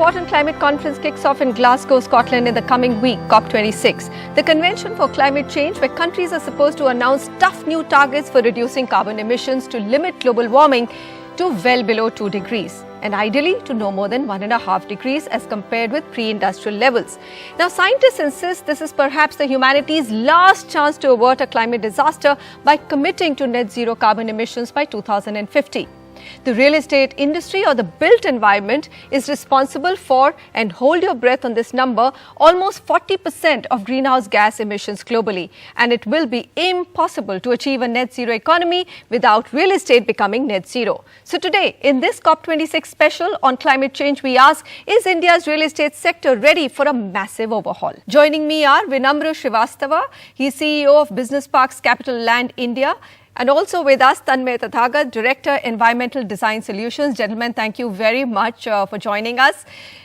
important climate conference kicks off in Glasgow, Scotland in the coming week, COP26. The Convention for Climate Change, where countries are supposed to announce tough new targets for reducing carbon emissions to limit global warming to well below 2 degrees. And ideally to no more than 1.5 degrees as compared with pre-industrial levels. Now, scientists insist this is perhaps the humanity's last chance to avert a climate disaster by committing to net zero carbon emissions by 2050. The real estate industry or the built environment is responsible for, and hold your breath on this number, almost 40% of greenhouse gas emissions globally. And it will be impossible to achieve a net zero economy without real estate becoming net zero. So today, in this COP26 special on climate change, we ask, is India's real estate sector ready for a massive overhaul? Joining me are Vinamra Srivastava. He's CEO of Business Parks CapitaLand India. And also with us, Tanmay Tathagat, Director, Environmental Design Solutions. Gentlemen, thank you very much for joining us.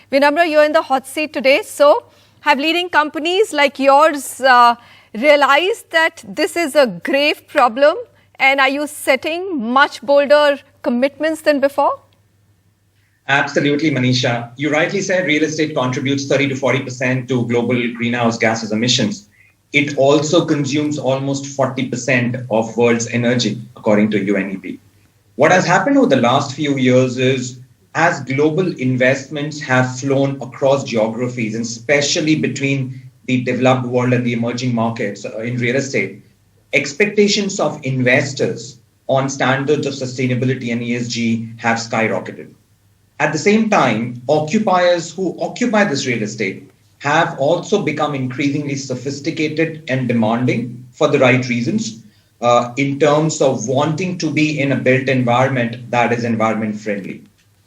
Vinamra, you're in the hot seat today. So, have leading companies like yours realized that this is a grave problem? And are you setting much bolder commitments than before? Absolutely, Manisha. You rightly said real estate contributes 30 to 40% to global greenhouse gases emissions. It also consumes almost 40% of world's energy, according to UNEP. What has happened over the last few years is, as global investments have flown across geographies, and especially between the developed world and the emerging markets in real estate, expectations of investors on standards of sustainability and ESG have skyrocketed. At the same time, occupiers who occupy this real estate have also become increasingly sophisticated and demanding for the right reasons in terms of wanting to be in a built environment that is environment friendly.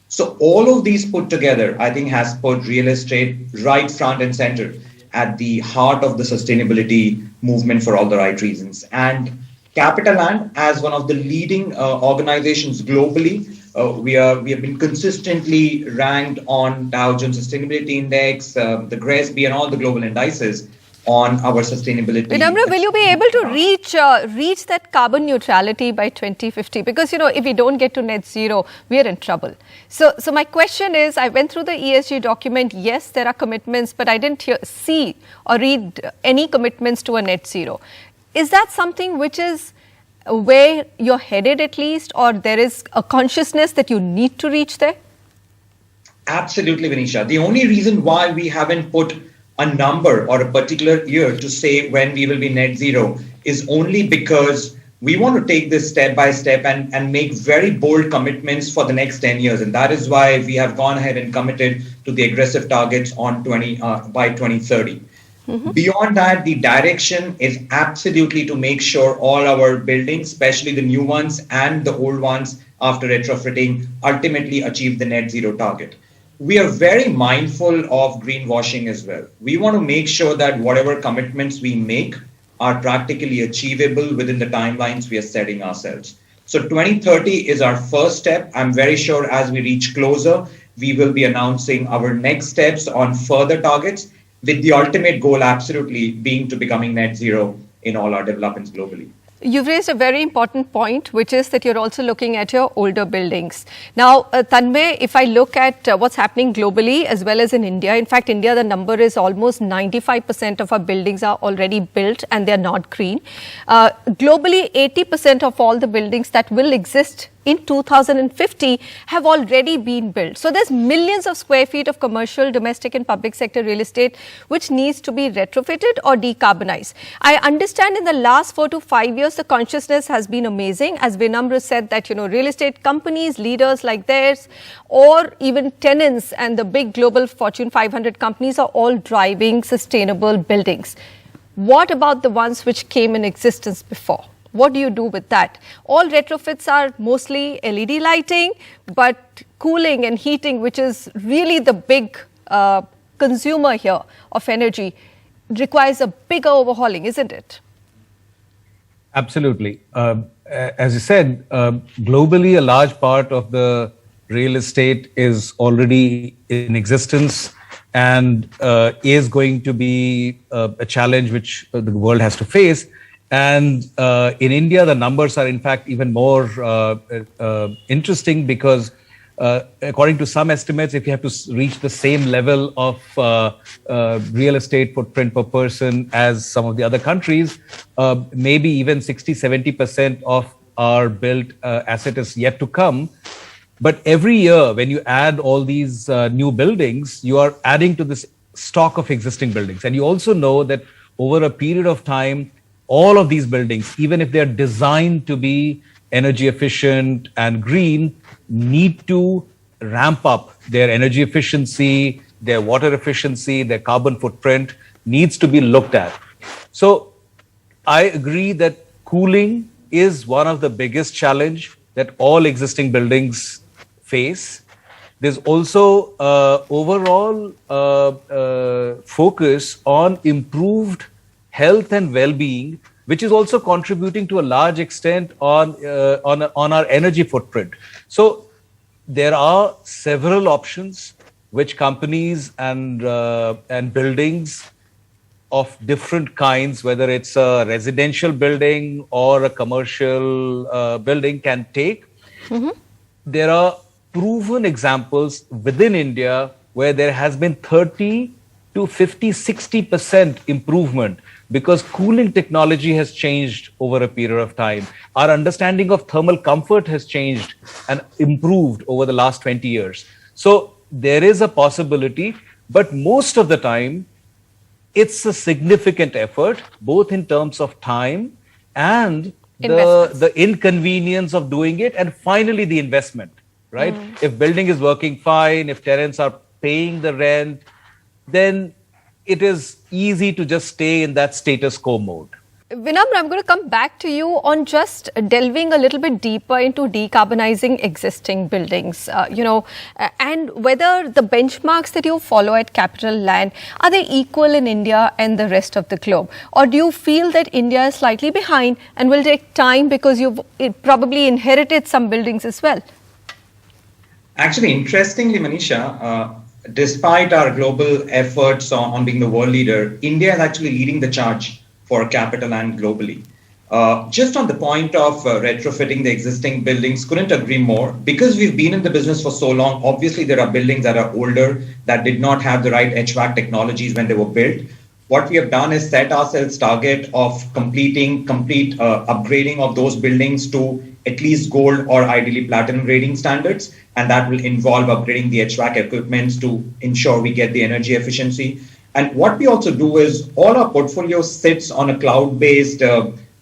So all of these put together, I think, has put real estate right front and center at the heart of the sustainability movement for all the right reasons. And CapitaLand, as one of the leading organizations globally, we have been consistently ranked on Dow Jones Sustainability Index, the GRESB, and all the global indices on our sustainability. Vinamra, will you be able to reach that carbon neutrality by 2050? Because, if we don't get to net zero, we are in trouble. So my question is, I went through the ESG document. Yes, there are commitments, but I didn't see or read any commitments to a net zero. Is that something which is where you're headed at least, or there is a consciousness that you need to reach there? Absolutely, Vinisha. The only reason why we haven't put a number or a particular year to say when we will be net zero is only because we want to take this step by step and make very bold commitments for the next 10 years. And that is why we have gone ahead and committed to the aggressive targets on by 2030. Mm-hmm. Beyond that, the direction is absolutely to make sure all our buildings, especially the new ones and the old ones after retrofitting, ultimately achieve the net zero target. We are very mindful of greenwashing as well. We want to make sure that whatever commitments we make are practically achievable within the timelines we are setting ourselves. So 2030 is our first step. I'm very sure as we reach closer, we will be announcing our next steps on further targets, with the ultimate goal absolutely being to becoming net zero in all our developments globally. You've raised a very important point, which is that you're also looking at your older buildings. Now, Tanmay, if I look at what's happening globally as well as in India, in fact, India, the number is almost 95% of our buildings are already built and they're not green. Globally, 80% of all the buildings that will exist in 2050 have already been built. So there's millions of square feet of commercial, domestic and public sector real estate which needs to be retrofitted or decarbonized. I understand in the last 4 to 5 years, the consciousness has been amazing. As Vinamra said that, real estate companies, leaders like theirs, or even tenants and the big global Fortune 500 companies are all driving sustainable buildings. What about the ones which came in existence before? What do you do with that? All retrofits are mostly LED lighting, but cooling and heating, which is really the big consumer here of energy, requires a bigger overhauling, isn't it? Absolutely. As you said, globally, a large part of the real estate is already in existence and is going to be a challenge which the world has to face. And in India, the numbers are in fact even more interesting because according to some estimates, if you have to reach the same level of real estate footprint per person as some of the other countries, maybe even 60-70% of our built asset is yet to come. But every year, when you add all these new buildings, you are adding to this stock of existing buildings. And you also know that over a period of time, all of these buildings, even if they're designed to be energy efficient and green, need to ramp up their energy efficiency, their water efficiency, their carbon footprint needs to be looked at. So I agree that cooling is one of the biggest challenge that all existing buildings face. There's also overall focus on improved health and well-being, which is also contributing to a large extent on our energy footprint. So there are several options which companies and buildings of different kinds, whether it's a residential building or a commercial building, can take. Mm-hmm. There are proven examples within India where there has been 30 to 50, 60% improvement because cooling technology has changed over a period of time. Our understanding of thermal comfort has changed and improved over the last 20 years. So there is a possibility, but most of the time, it's a significant effort, both in terms of time and the inconvenience of doing it, and finally the investment, right? If building is working fine, if tenants are paying the rent, then it is easy to just stay in that status quo mode. Vinamra, I'm going to come back to you on just delving a little bit deeper into decarbonizing existing buildings, and whether the benchmarks that you follow at CapitaLand, are they equal in India and the rest of the globe? Or do you feel that India is slightly behind and will take time because you've probably inherited some buildings as well? Actually, interestingly, Manisha, despite our global efforts on being the world leader, India is actually leading the charge for CapitaLand globally. Just on the point of retrofitting the existing buildings, couldn't agree more. Because we've been in the business for so long, obviously there are buildings that are older that did not have the right HVAC technologies when they were built. What we have done is set ourselves target of complete upgrading of those buildings to at least gold or ideally platinum rating standards. And that will involve upgrading the HVAC equipment to ensure we get the energy efficiency. And what we also do is all our portfolio sits on a cloud-based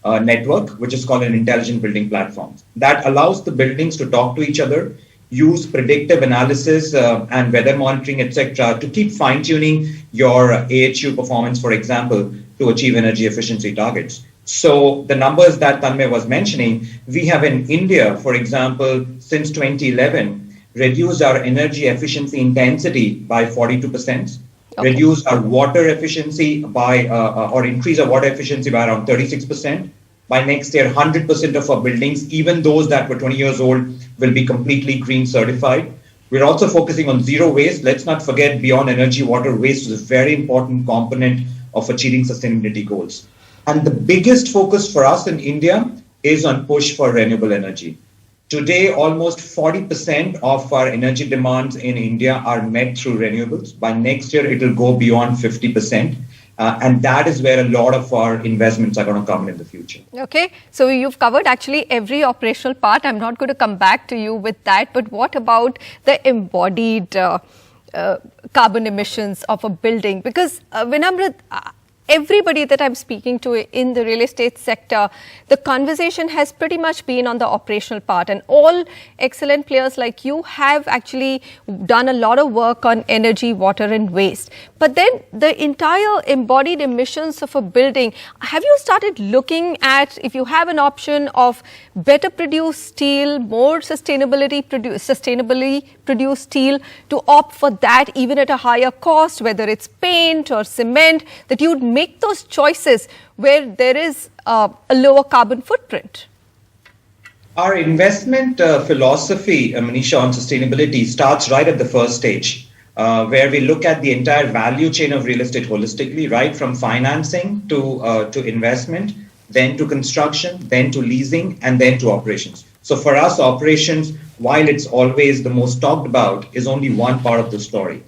network, which is called an intelligent building platform. That allows the buildings to talk to each other, use predictive analysis and weather monitoring, etc., to keep fine-tuning your AHU performance, for example, to achieve energy efficiency targets. So the numbers that Tanmay was mentioning, we have in India, for example, since 2011, reduced our energy efficiency intensity by 42%. Okay. Reduce our water efficiency by, or increase our water efficiency by around 36%. By next year, 100% of our buildings, even those that were 20 years old, will be completely green certified. We're also focusing on zero waste. Let's not forget beyond energy, water waste is a very important component of achieving sustainability goals. And the biggest focus for us in India is on push for renewable energy. Today, almost 40% of our energy demands in India are met through renewables. By next year, it will go beyond 50%. And that is where a lot of our investments are going to come in the future. Okay. So you've covered actually every operational part. I'm not going to come back to you with that. But what about the embodied carbon emissions of a building? Because Vinamra, everybody that I'm speaking to in the real estate sector, the conversation has pretty much been on the operational part, and all excellent players like you have actually done a lot of work on energy, water and waste. But then the entire embodied emissions of a building, have you started looking at, if you have an option of better produced steel, more sustainably produced steel, to opt for that even at a higher cost, whether it's paint or cement, that you'd make those choices where there is a lower carbon footprint? Our investment philosophy, Manisha, on sustainability starts right at the first stage, where we look at the entire value chain of real estate holistically, right from financing to investment, then to construction, then to leasing, and then to operations. So for us, operations while it's always the most talked about, is only one part of the story.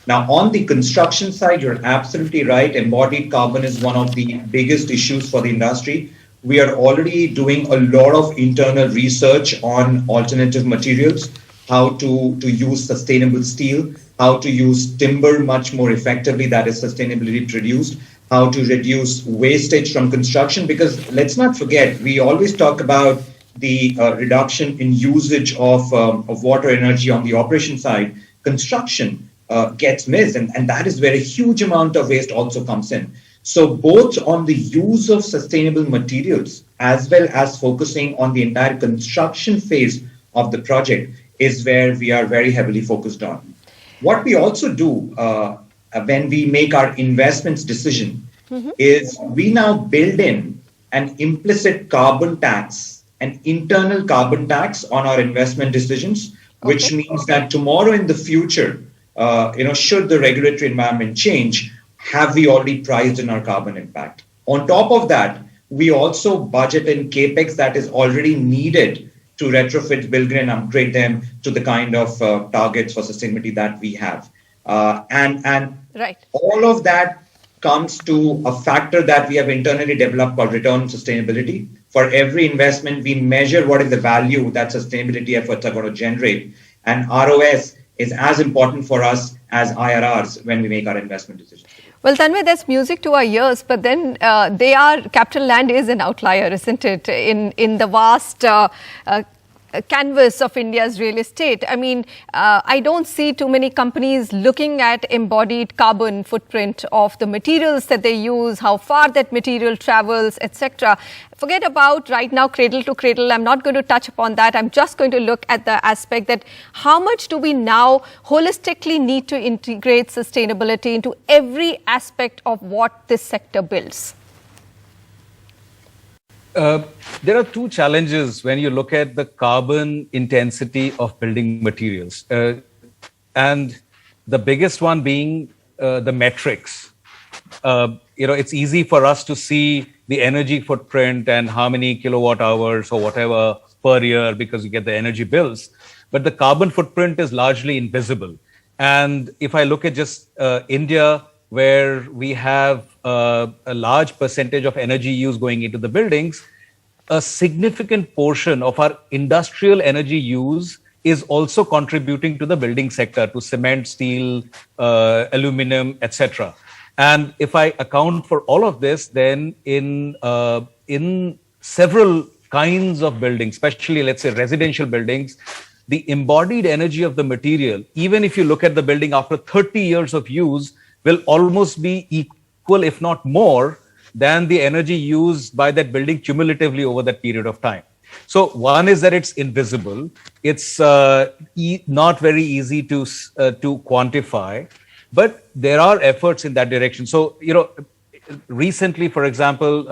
Now, on the construction side, you're absolutely right. Embodied carbon is one of the biggest issues for the industry. We are already doing a lot of internal research on alternative materials, how to use sustainable steel, how to use timber much more effectively that is sustainably produced, how to reduce wastage from construction. Because let's not forget, we always talk about the reduction in usage of water energy on the operation side. Construction gets missed, and that is where a huge amount of waste also comes in. So both on the use of sustainable materials as well as focusing on the entire construction phase of the project is where we are very heavily focused on. What we also do when we make our investments decision is we now build in an implicit carbon tax, an internal carbon tax on our investment decisions, which means that tomorrow in the future, should the regulatory environment change, have we already priced in our carbon impact? On top of that, we also budget in capex that is already needed to retrofit, build and upgrade them to the kind of targets for sustainability that we have. And right. All of that comes to a factor that we have internally developed called return on sustainability. For every investment, we measure what is the value that sustainability efforts are going to generate. And ROS is as important for us as IRRs when we make our investment decisions. Well, Tanmay, that's music to our ears, but then CapitaLand is an outlier, isn't it, in the vast canvas of India's real estate. I mean, I don't see too many companies looking at embodied carbon footprint of the materials that they use, how far that material travels, etc. Forget about right now cradle to cradle. I'm not going to touch upon that. I'm just going to look at the aspect that how much do we now holistically need to integrate sustainability into every aspect of what this sector builds? There are two challenges when you look at the carbon intensity of building materials. And the biggest one being the metrics. It's easy for us to see the energy footprint and how many kilowatt hours or whatever per year because you get the energy bills. But the carbon footprint is largely invisible. And if I look at just India, where we have a large percentage of energy use going into the buildings, a significant portion of our industrial energy use is also contributing to the building sector, to cement, steel, aluminum, etc. And if I account for all of this, then in several kinds of buildings, especially let's say residential buildings, the embodied energy of the material, even if you look at the building after 30 years of use, will almost be equal, if not more, than the energy used by that building cumulatively over that period of time. So one is that it's invisible. It's not very easy to quantify, but there are efforts in that direction. So, recently, for example,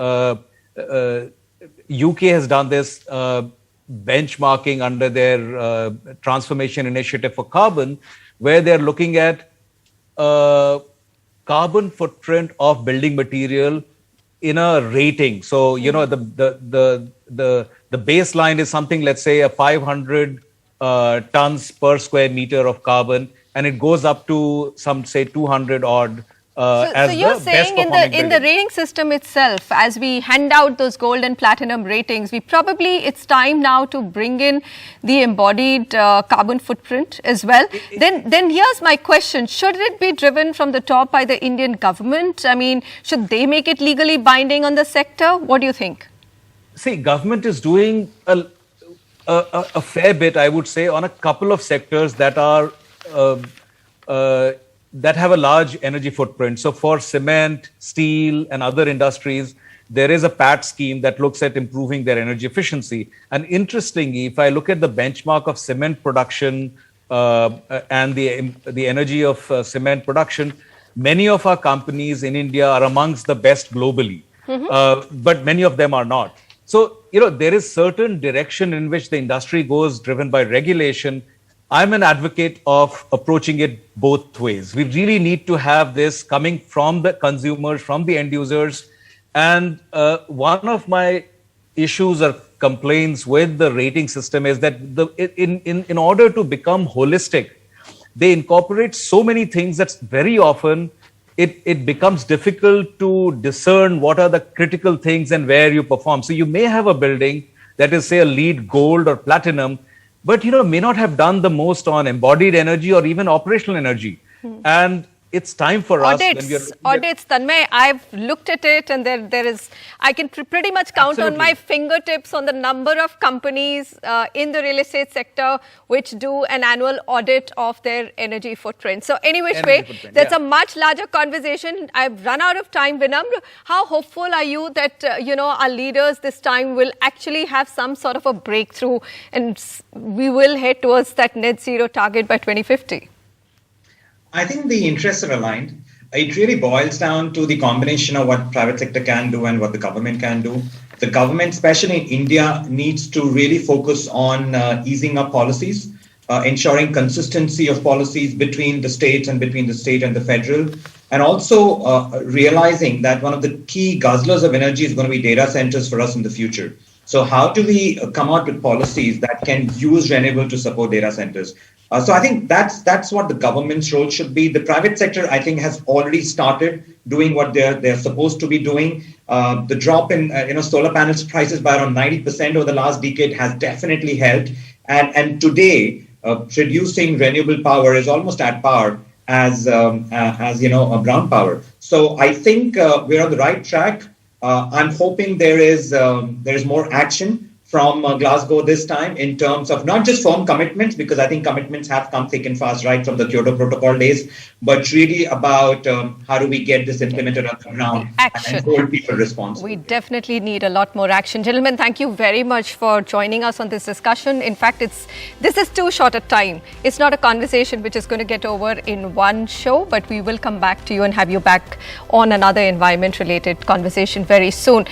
UK has done this benchmarking under their transformation initiative for carbon, where they're looking at carbon footprint of building material in a rating. So, the baseline is something, let's say, a 500 tons per square meter of carbon, and it goes up to some, say, 200 odd. So you're saying in the rating system itself, as we hand out those gold and platinum ratings, it's time now to bring in the embodied carbon footprint as well. Then here's my question. Should it be driven from the top by the Indian government? I mean, should they make it legally binding on the sector? What do you think? See, government is doing a fair bit, I would say, on a couple of sectors that are that have a large energy footprint. So for cement, steel, and other industries, there is a PAT scheme that looks at improving their energy efficiency. And interestingly, if I look at the benchmark of cement production and the energy of cement production, many of our companies in India are amongst the best globally, but many of them are not. So, there is certain direction in which the industry goes, driven by regulation. I'm an advocate of approaching it both ways. We really need to have this coming from the consumers, from the end users. And one of my issues or complaints with the rating system is that in order to become holistic, they incorporate so many things that very often it becomes difficult to discern what are the critical things and where you perform. So you may have a building that is, say, a LEED Gold or Platinum, but may not have done the most on embodied energy or even operational energy. And it's time for us. Audits, Tanmay, I've looked at it, and there is, I can pretty much count on my fingertips on the number of companies in the real estate sector which do an annual audit of their energy footprint. So any which way, that's a much larger conversation. I've run out of time. Vinamra, how hopeful are you that, our leaders this time will actually have some sort of a breakthrough and we will head towards that net zero target by 2050? I think the interests are aligned. It really boils down to the combination of what private sector can do and what the government can do. The government, especially in India, needs to really focus on easing up policies, ensuring consistency of policies between the states and between the state and the federal, and also realizing that one of the key guzzlers of energy is going to be data centers for us in the future. So how do we come out with policies that can use renewable to support data centers? So I think that's what the government's role should be. The private sector, I think, has already started doing what they're supposed to be doing. The drop in solar panels prices by around 90% over the last decade has definitely helped. And today, producing renewable power is almost at par as brown power. So I think we're on the right track. I'm hoping there is more action from Glasgow this time in terms of not just firm commitments, because I think commitments have come thick and fast right from the Kyoto Protocol days, but really about how do we get this implemented on the ground and hold people responsible. We definitely need a lot more action. Gentlemen, thank you very much for joining us on this discussion. In fact, this is too short a time. It's not a conversation which is going to get over in one show, but we will come back to you and have you back on another environment-related conversation very soon.